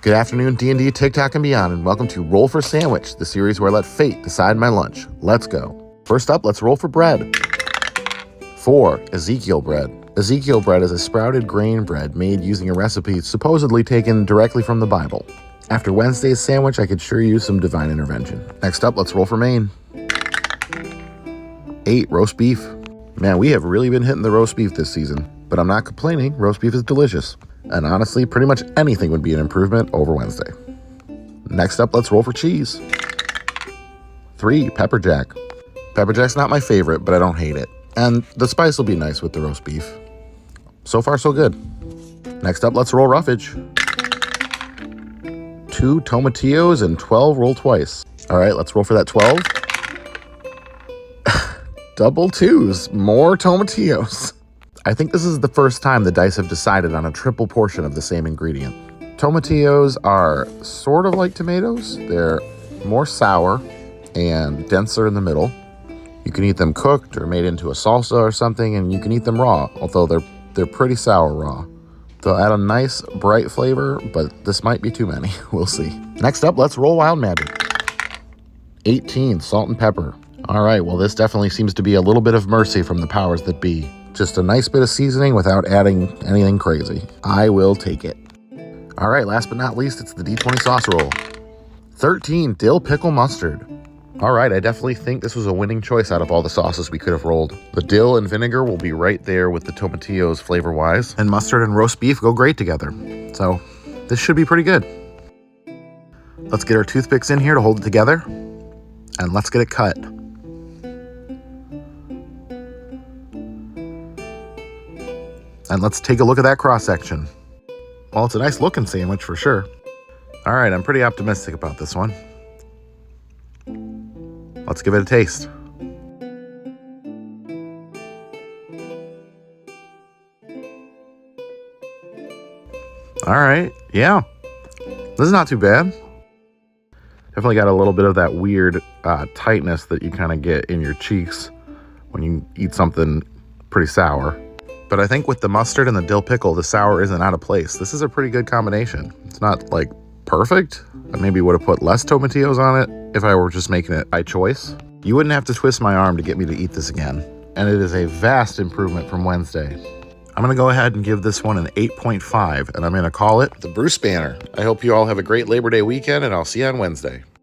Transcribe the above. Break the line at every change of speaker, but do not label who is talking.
Good afternoon, D&D, TikTok, and beyond, and welcome to Roll for Sandwich, the series where I let fate decide my lunch. Let's go. First up, let's roll for bread. 4. Ezekiel bread. Ezekiel bread is a sprouted grain bread made using a recipe supposedly taken directly from the Bible. After Wednesday's sandwich, I could sure use some divine intervention. Next up, let's roll for Maine. 8. Roast beef. Man, we have really been hitting the roast beef this season, but I'm not complaining. Roast beef is delicious. And honestly, pretty much anything would be an improvement over Wednesday. Next up, let's roll for cheese. 3. Pepper jack. Pepper jack's not my favorite, but I don't hate it. And the spice will be nice with the roast beef. So far, so good. Next up, let's roll roughage. 2 tomatillos and 12 roll twice. All right, let's roll for that 12. Double twos, more tomatillos. I think this is the first time the dice have decided on a triple portion of the same ingredient. Tomatillos are sort of like tomatoes. They're more sour and denser in the middle. You can eat them cooked or made into a salsa or something, and you can eat them raw, although they're pretty sour raw. They'll add a nice bright flavor, but this might be too many. We'll see. Next up, let's roll wild magic. 18, salt and pepper. All right, well, this definitely seems to be a little bit of mercy from the powers that be. Just a nice bit of seasoning without adding anything crazy. I will take it. All right, last but not least, it's the D20 sauce roll. 13, dill pickle mustard. All right, I definitely think this was a winning choice out of all the sauces we could have rolled. The dill and vinegar will be right there with the tomatillos flavor-wise, and mustard and roast beef go great together. So this should be pretty good. Let's get our toothpicks in here to hold it together, and let's get it cut. And let's take a look at that cross-section. Well, it's a nice looking sandwich for sure. All right, I'm pretty optimistic about this one. Let's give it a taste. All right, yeah. This is not too bad. Definitely got a little bit of that weird tightness that you kind of get in your cheeks when you eat something pretty sour. But I think with the mustard and the dill pickle, the sour isn't out of place. This is a pretty good combination. It's not like perfect. I maybe would have put less tomatillos on it if I were just making it by choice. You wouldn't have to twist my arm to get me to eat this again. And it is a vast improvement from Wednesday. I'm gonna go ahead and give this one an 8.5, and I'm gonna call it the Bruce Banner. I hope you all have a great Labor Day weekend, and I'll see you on Wednesday.